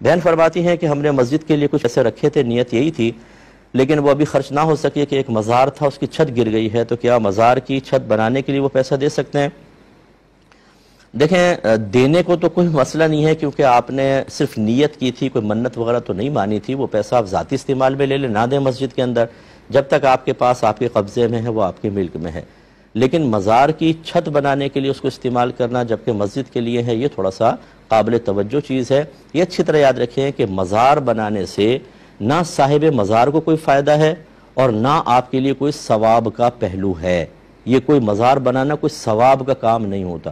بہن فرماتی ہیں کہ ہم نے مسجد کے لیے کچھ ایسے رکھے تھے، نیت یہی تھی، لیکن وہ ابھی خرچ نہ ہو سکے کہ ایک مزار تھا اس کی چھت گر گئی ہے، تو کیا مزار کی چھت بنانے کے لیے وہ پیسہ دے سکتے ہیں؟ دیکھیں، دینے کو تو کوئی مسئلہ نہیں ہے، کیونکہ آپ نے صرف نیت کی تھی، کوئی منت وغیرہ تو نہیں مانی تھی۔ وہ پیسہ آپ ذاتی استعمال میں لے لیں، نہ دیں مسجد کے اندر، جب تک آپ کے پاس آپ کے قبضے میں ہے وہ آپ کے ملک میں ہے۔ لیکن مزار کی چھت بنانے کے لیے اس کو استعمال کرنا جبکہ مسجد کے لیے ہے، یہ تھوڑا سا قابل توجہ چیز ہے۔ یہ اچھی طرح یاد رکھیں کہ مزار بنانے سے نہ صاحب مزار کو کوئی فائدہ ہے اور نہ آپ کے لیے کوئی ثواب کا پہلو ہے۔ یہ کوئی مزار بنانا کوئی ثواب کا کام نہیں ہوتا۔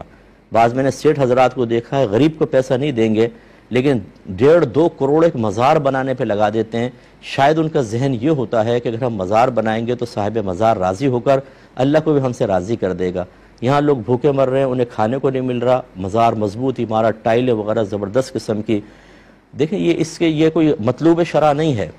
بعض میں نے سیٹھ حضرات کو دیکھا ہے، غریب کو پیسہ نہیں دیں گے لیکن 1.5-2 کروڑ ایک مزار بنانے پہ لگا دیتے ہیں۔ شاید ان کا ذہن یہ ہوتا ہے کہ اگر ہم مزار بنائیں گے تو صاحب مزار راضی ہو کر اللہ کو بھی ہم سے راضی کر دے گا۔ یہاں لوگ بھوکے مر رہے ہیں، انہیں کھانے کو نہیں مل رہا، مزار مضبوط عمارت، ٹائلیں وغیرہ زبردست قسم کی۔ دیکھیں یہ کوئی مطلوب شرع نہیں ہے۔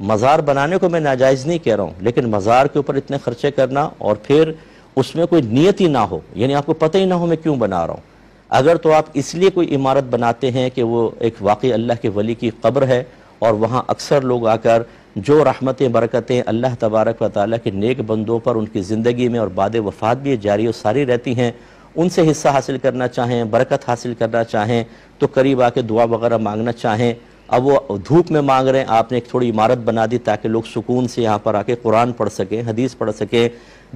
مزار بنانے کو میں ناجائز نہیں کہہ رہا ہوں، لیکن مزار کے اوپر اتنے خرچے کرنا اور پھر اس میں کوئی نیت ہی نہ ہو، یعنی آپ کو پتہ ہی نہ ہو میں کیوں بنا رہا ہوں۔ اگر تو آپ اس لیے کوئی عمارت بناتے ہیں کہ وہ ایک واقعی اللہ کے ولی کی قبر ہے اور وہاں اکثر لوگ آ کر جو رحمتیں برکتیں اللہ تبارک و تعالیٰ کے نیک بندوں پر ان کی زندگی میں اور بعد وفات بھی جاری و ساری رہتی ہیں، ان سے حصہ حاصل کرنا چاہیں، برکت حاصل کرنا چاہیں تو قریب آ کے دعا وغیرہ مانگنا چاہیں۔ اب وہ دھوپ میں مانگ رہے ہیں، آپ نے ایک تھوڑی عمارت بنا دی تاکہ لوگ سکون سے یہاں پر آ کے قرآن پڑھ سکیں، حدیث پڑھ سکیں،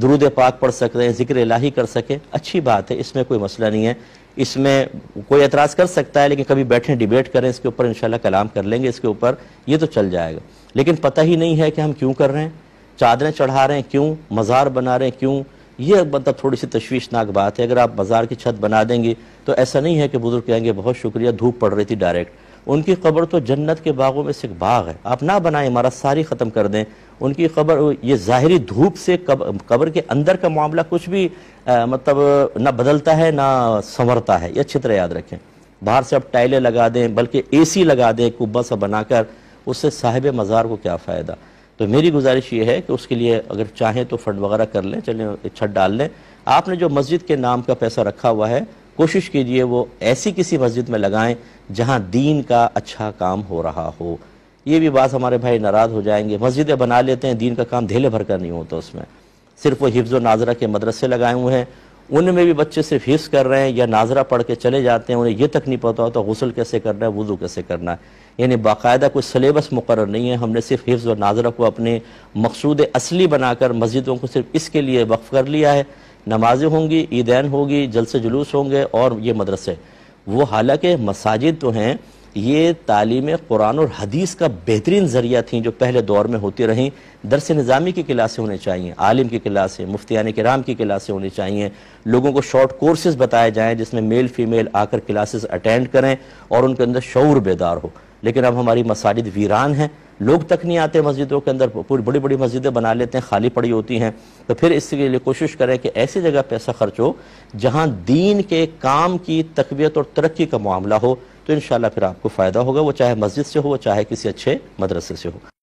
درود پاک پڑھ سکتے ہیں، ذکر الہی کر سکیں، اچھی بات ہے، اس میں کوئی مسئلہ نہیں ہے۔ اس میں کوئی اعتراض کر سکتا ہے لیکن کبھی بیٹھیں ڈیبیٹ کریں اس کے اوپر، انشاءاللہ کلام کر لیں گے اس کے اوپر، یہ تو چل جائے گا۔ لیکن پتہ ہی نہیں ہے کہ ہم کیوں کر رہے ہیں، چادریں چڑھا رہے ہیں کیوں، مزار بنا رہے ہیں کیوں، یہ مطلب تھوڑی سی تشویشناک بات ہے۔ اگر آپ مزار کی چھت بنا دیں گی تو ایسا نہیں ہے کہ بزرگ کہیں گے بہت شکریہ، دھوپ پڑ رہی تھی ڈائریکٹ۔ ان کی قبر تو جنت کے باغوں میں سے ایک باغ ہے، آپ نہ بنائیں، عمارت ساری ختم کر دیں۔ ان کی قبر، یہ ظاہری دھوپ سے قبر کے اندر کا معاملہ کچھ بھی مطلب نہ بدلتا ہے نہ سنورتا ہے، یہ اچھی طرح یاد رکھیں۔ باہر سے آپ ٹائلیں لگا دیں، بلکہ اے سی لگا دیں کبا سا بنا کر، اس سے صاحب مزار کو کیا فائدہ؟ تو میری گزارش یہ ہے کہ اس کے لیے اگر چاہیں تو فنڈ وغیرہ کر لیں، چلیں چھت ڈال لیں۔ آپ نے جو مسجد کے نام کا پیسہ رکھا ہوا ہے، کوشش کیجئے وہ ایسی کسی مسجد میں لگائیں جہاں دین کا اچھا کام ہو رہا ہو۔ یہ بھی بات ہمارے بھائی ناراض ہو جائیں گے، مسجدیں بنا لیتے ہیں، دین کا کام دھیلے بھر کر نہیں ہوتا اس میں، صرف وہ حفظ و ناظرہ کے مدرسے لگائے ہوئے ہیں، ان میں بھی بچے صرف حفظ کر رہے ہیں یا ناظرہ پڑھ کے چلے جاتے ہیں، انہیں یہ تک نہیں پتہ ہوتا غسل کیسے کرنا ہے، وضو کیسے کرنا ہے، یعنی باقاعدہ کوئی سلیبس مقرر نہیں ہے۔ ہم نے صرف حفظ و ناظرہ کو اپنے مقصود اصلی بنا کر مسجدوں کو صرف اس کے لیے وقف کر لیا ہے۔ نمازیں ہوں گی، عیدین ہوگی، جلسے جلوس ہوں گے اور یہ مدرسے، وہ حالانکہ مساجد تو ہیں، یہ تعلیم قرآن اور حدیث کا بہترین ذریعہ تھیں جو پہلے دور میں ہوتی رہیں۔ درس نظامی کی کلاسیں ہونی چاہیے، عالم کی کلاسیں، مفتیان کرام کی کلاسیں ہونی چاہیے، لوگوں کو شارٹ کورسز بتائے جائیں جس میں میل فیمیل آ کر کلاسز اٹینڈ کریں اور ان کے اندر شعور بیدار ہو۔ لیکن اب ہماری مساجد ویران ہیں، لوگ تک نہیں آتے مسجدوں کے اندر، پوری بڑی بڑی مسجدیں بنا لیتے ہیں، خالی پڑی ہوتی ہیں۔ تو پھر اس کے لیے کوشش کریں کہ ایسی جگہ پیسہ خرچ ہو جہاں دین کے کام کی تقویت اور ترقی کا معاملہ ہو، تو انشاءاللہ پھر آپ کو فائدہ ہوگا، وہ چاہے مسجد سے ہو، وہ چاہے کسی اچھے مدرسے سے ہو۔